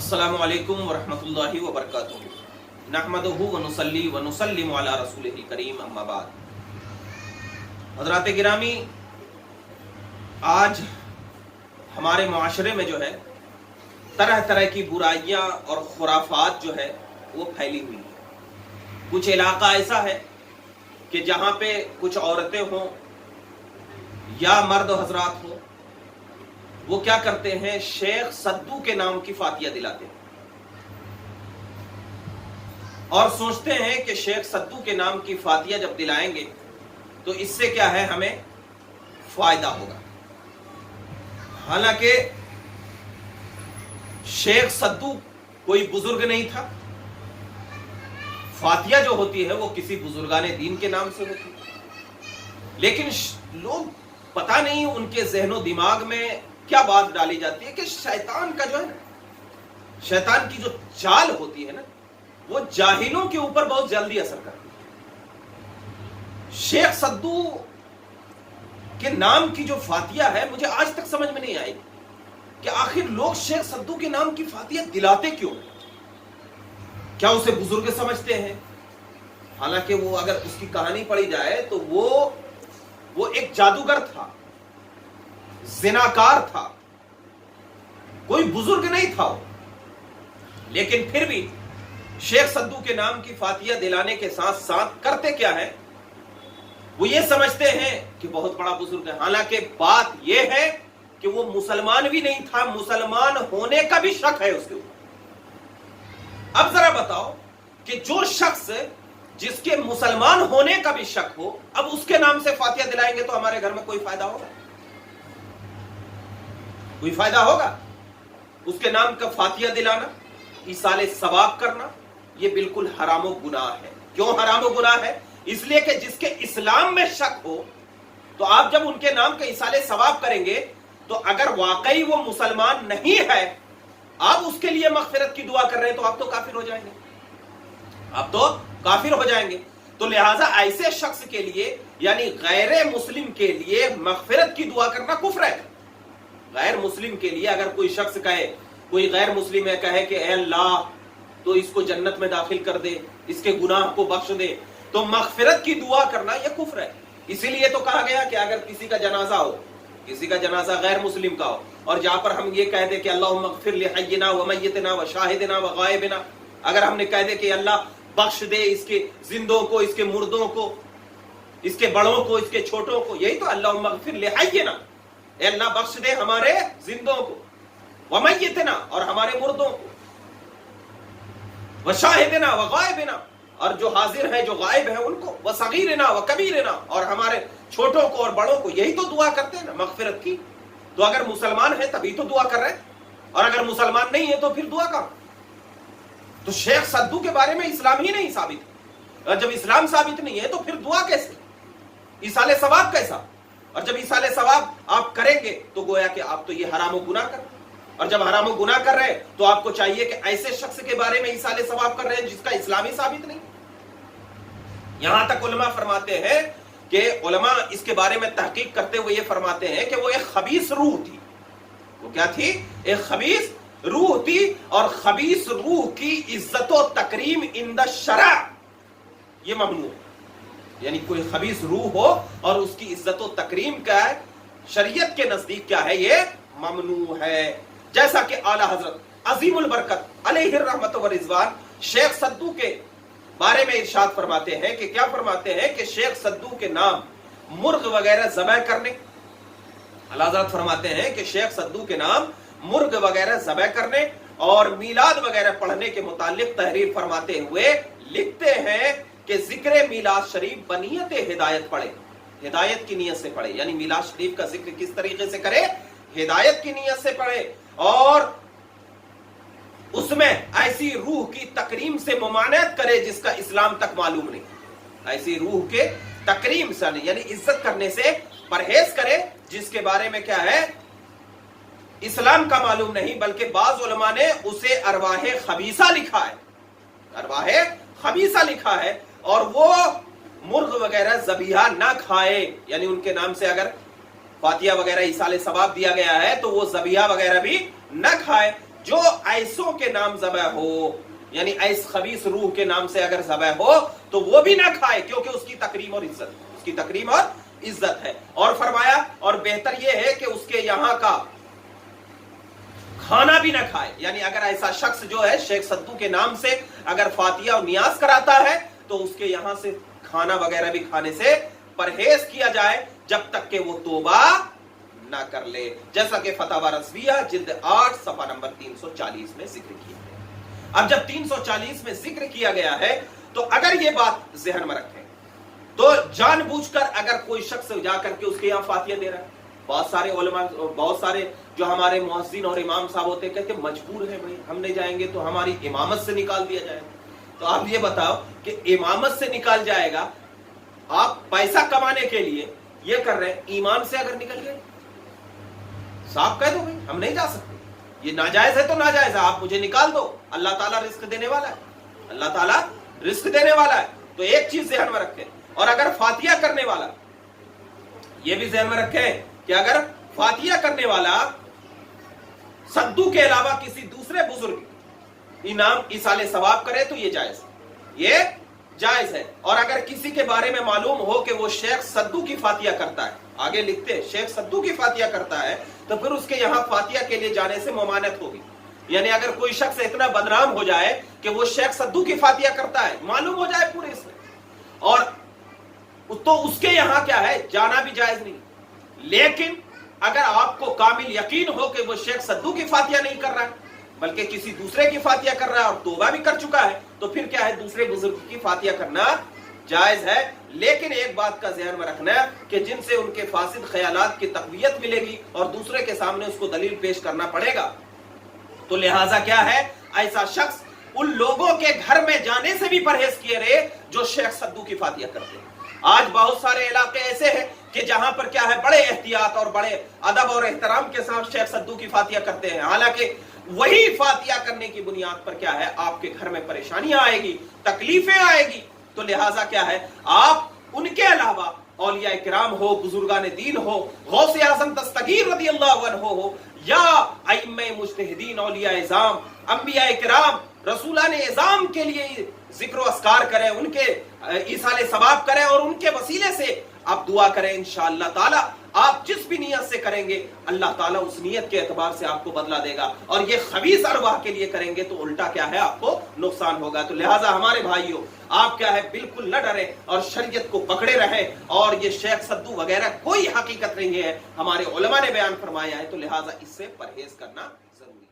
अस्सलामु अलैकुम वरहमतुल्लाहि वबरकातुहू नहमदुहु व नुसल्ली व नुसल्लिमु अला रसूलिहिल करीम अम्मा बाद। हज़रात गिरामी, आज हमारे माशरे में जो है तरह तरह की बुराइयां और खुराफात जो है वो फैली हुई है। कुछ इलाका ऐसा है कि जहां पे कुछ औरतें हों या मर्द हजरात हो, वो क्या करते हैं, शेख सद्दू के नाम की फातिया दिलाते हैं और सोचते हैं कि शेख सद्दू के नाम की फातिया जब दिलाएंगे तो इससे क्या है, हमें फायदा होगा। हालांकि शेख सद्दू कोई बुजुर्ग नहीं था। फातिया जो होती है वो किसी बुजुर्गाने दीन के नाम से होती है, लेकिन लोग पता नहीं उनके ज़हनो दिमाग में क्या बात डाली जाती है कि शैतान का जो है ना, शैतान की जो चाल होती है ना, वो जाहिलों के ऊपर बहुत जल्दी असर करती है। शेख सद्दू के नाम की जो फातिया है, मुझे आज तक समझ में नहीं आई कि आखिर लोग शेख सद्दू के नाम की फातिया दिलाते क्यों। क्या उसे बुजुर्ग समझते हैं? हालांकि वो अगर उसकी कहानी पढ़ी जाए तो वो एक जादूगर था, जिनाकार था, कोई बुजुर्ग नहीं था वो। लेकिन फिर भी शेख सद्दू के नाम की फातिया दिलाने के साथ साथ करते क्या है, वो ये समझते हैं कि बहुत बड़ा बुजुर्ग है। हालांकि बात यह है कि वो मुसलमान भी नहीं था, मुसलमान होने का भी शक है उसके ऊपर। अब जरा बताओ कि जो शख्स जिसके मुसलमान होने का भी शक हो, अब उसके नाम से फातिया दिलाएंगे तो हमारे घर में कोई फायदा होगा? कोई फायदा होगा? उसके नाम का फातिया दिलाना, इसाले सवाब करना, ये बिल्कुल हरामो गुनाह है। क्यों हरामो गुनाह है? इसलिए कि जिसके इस्लाम में शक हो तो आप जब उनके नाम का इसाले सवाब करेंगे तो अगर वाकई वो मुसलमान नहीं है, आप उसके लिए मगफिरत की दुआ कर रहे हैं, तो आप तो काफिर हो जाएंगे, आप तो काफिर हो जाएंगे। तो लिहाजा ऐसे शख्स के लिए, यानी गैर मुस्लिम के लिए मगफिरत की दुआ करना कुफ्र है। गैर मुस्लिम के लिए अगर कोई शख्स कहे, कोई गैर मुस्लिम है, कहे कि ए अल्लाह तो इसको जन्नत में दाखिल कर दे, इसके गुनाह को बख्श दे, तो मगफिरत की दुआ करना यह कुफ्र है। इसीलिए तो कहा गया कि अगर किसी का जनाजा हो, किसी का जनाजा गैर मुस्लिम का हो, और जहां पर हम ये कह दे कि अल्लाहुम्मा मगफिर लिहय्यिना व मय्यितना व शाहिदिना व गायबिना, अगर हमने कह दे कि अल्लाह बख्श दे इसके जिंदों को, इसके मुर्दों को, इसके बड़ों को, इसके छोटों को, यही तो अल्लाहुम्मा मगफिर लिहय्यिना, अल्लाह बख्श दे हमारे जिंदों को, व मय्यितना, और हमारे मुर्दों को, व शाहिदिना व गायबिना, और जो हाजिर है जो गायब है उनको, व सगीरना व कबीरना, और हमारे छोटों को और बड़ों को। यही तो दुआ करते हैं ना मगफिरत की। तो अगर मुसलमान है तभी तो दुआ कर रहे हैं, और अगर मुसलमान नहीं है तो फिर दुआ कहां? तो शेख सद्दू के बारे में इस्लाम ही नहीं साबित है, और जब इस्लाम साबित नहीं है तो फिर दुआ कैसे, इसाले सवाब कैसा? और जब इसाले सवाब आप करेंगे तो गोया कि आप तो ये हरामो गुनाह कर, और जब हरामो गुनाह कर रहे हैं तो आपको चाहिए कि ऐसे शख्स के बारे में इसाले सवाब कर रहे हैं जिसका इस्लाम ही साबित नहीं। यहां तक उलमा फरमाते हैं कि उलमा इसके बारे में तहकीक करते हुए ये फरमाते हैं कि वो एक खबीस रूह थी। वो क्या थी? एक खबीस रूह थी, और खबीस रूह की इज्जत व तकरीम इंद शरा ये ममनू है। यानी कोई खबीस रूह हो और उसकी इज्जत व तकरीम का शरीयत के नजदीक क्या है, ये ममनू है। जैसा कि आला हजरत अजीमुल बरकत अलैहि रहमत व रिजवान शेख सद्दू के बारे में इरशाद फरमाते हैं कि क्या फरमाते हैं कि शेख सद्दू के नाम मुर्ग वगैरह ज़बह करने, आला हजरत फरमाते हैं कि शेख सद्दू के नाम मुर्ग वगैरह ज़बह करने और मीलाद वगैरह पढ़ने के मुतालिक तहरीर फरमाते हुए लिखते हैं कि जिक्र मीलाद शरीफ बनियत हिदायत पढ़े, हिदायत की नीयत से पढ़े। यानी मीलाद शरीफ का जिक्र किस तरीके से करे? हिदायत की नीयत से पढ़े, और उसमें ऐसी रूह की तकरीम से मुमानत करे जिसका इस्लाम तक मालूम नहीं। ऐसी रूह के तकरीम से, यानी इज्जत करने से परहेज करे जिसके बारे में क्या है, इस्लाम का मालूम नहीं, बल्कि बाज उलमा ने उसे अरवाहे खबीसा लिखा है, अरवाहे खबीसा लिखा है। और वो मुर्ग वगैरह जबिया ना खाए, यानी उनके नाम से अगर फातिया वगैरह इसाले सवाब दिया गया है तो वो जबिया वगैरह भी न खाए। جو ایسوں کے نام ذبح ہو، یعنی ایس خبیث روح کے نام سے اگر ذبح ہو تو وہ بھی نہ کھائے، کیونکہ اس کی تکریم اور عزت، اس کی تکریم اور عزت ہے۔ اور فرمایا اور بہتر یہ ہے کہ اس کے یہاں کا کھانا بھی نہ کھائے، یعنی اگر ایسا شخص جو ہے شیخ سدو کے نام سے اگر فاتحہ اور نیاز کراتا ہے تو اس کے یہاں سے کھانا وغیرہ بھی کھانے سے پرہیز کیا جائے جب تک کہ وہ توبہ نہ کر لے، جیسا کہ فتاوی رضویہ جلد 8 صفحہ نمبر 340 میں ذکر کیا ہے۔ اب جب 340 میں ذکر کیا گیا ہے تو اگر یہ بات ذہن میں رکھیں تو جان بوجھ کر اگر کوئی شخص جا کر کے اس کے یہاں فاتحہ دے رہا ہے، بہت سارے علماء، بہت سارے جو ہمارے مؤذن اور امام صاحب ہوتے ہیں کہتے ہیں مجبور ہے بھائی، ہم نہیں جائیں گے تو ہماری امامت سے نکال دیا جائے گا۔ تو آپ یہ بتاؤ کہ امامت سے نکال جائے گا، آپ پیسہ کمانے کے لیے یہ کر رہے ہیں، ایمان سے اگر نکل گئے صاحب کہہ دو بھائی ہم نہیں جا سکتے، یہ ناجائز ہے تو ناجائز ہے، آپ مجھے نکال دو، اللہ تعالیٰ رزق دینے والا ہے، اللہ تعالیٰ رزق دینے والا ہے۔ تو ایک چیز ذہن میں رکھیں، اور اگر فاتحہ کرنے والا، یہ بھی ذہن میں رکھیں کہ اگر فاتحہ کرنے والا سدو کے علاوہ کسی دوسرے بزرگ انعام ایصال ثواب کرے تو یہ جائز ہے، یہ جائز ہے۔ اور اگر کسی کے بارے میں معلوم ہو کہ وہ شیخ سدو کی فاتحہ کرتا ہے، آگے لکھتے ہیں شیخ سدو کی فاتحہ کرتا ہے، تو پھر اس کے یہاں فاتحہ کے لیے جانے سے ممانعت ہوگی۔ یعنی اگر کوئی شخص اتنا بدنام ہو جائے کہ وہ شیخ سدو کی فاتحہ کرتا ہے، معلوم ہو جائے پورے اس میں، اور تو اس کے یہاں کیا ہے جانا بھی جائز نہیں۔ لیکن اگر آپ کو کامل یقین ہو کہ وہ شیخ سدو کی فاتحہ نہیں کر رہا ہے بلکہ کسی دوسرے کی فاتحہ کر رہا ہے اور توبہ بھی کر چکا ہے، تو پھر کیا ہے دوسرے بزرگ کی فاتحہ کرنا جائز ہے۔ لیکن ایک بات کا ذہن میں رکھنا ہے کہ جن سے ان کے فاسد خیالات کی تقویت ملے گی اور دوسرے کے سامنے اس کو دلیل پیش کرنا پڑے گا، تو لہٰذا کیا ہے ایسا شخص ان لوگوں کے گھر میں جانے سے بھی پرہیز کیے رہے جو شیخ سدو کی فاتحہ کرتے ہیں۔ آج بہت سارے علاقے ایسے ہیں کہ جہاں پر کیا ہے بڑے احتیاط اور بڑے ادب اور احترام کے ساتھ شیخ سدو کی فاتحہ کرتے ہیں، حالانکہ وہی فاتحہ کرنے کی بنیاد پر کیا ہے آپ کے گھر میں پریشانیاں آئے گی، تکلیفیں آئے گی۔ تو لہٰذا کیا ہے آپ ان کے علاوہ اولیاء کرام ہو، بزرگان دین ہو، غوث اعظم دستگیر رضی اللہ عنہ ہو، یا ائمہ مجتہدین، اولیاء اعظام، انبیاء کرام، رسولان اعظام کے لیے ذکر و اذکار کریں، ان کے ایصال ثواب کریں اور ان کے وسیلے سے آپ دعا کریں۔ انشاءاللہ تعالی آپ جس بھی نیت سے کریں گے اللہ تعالیٰ اس نیت کے اعتبار سے آپ کو بدلہ دے گا، اور یہ خبیث ارواح کے لیے کریں گے تو الٹا کیا ہے آپ کو نقصان ہوگا۔ تو لہٰذا ہمارے بھائیوں آپ کیا ہے بالکل نہ ڈریں اور شریعت کو پکڑے رہیں، اور یہ شیخ سدو وغیرہ کوئی حقیقت نہیں ہے، ہمارے علماء نے بیان فرمایا ہے، تو لہٰذا اس سے پرہیز کرنا ضروری ہے۔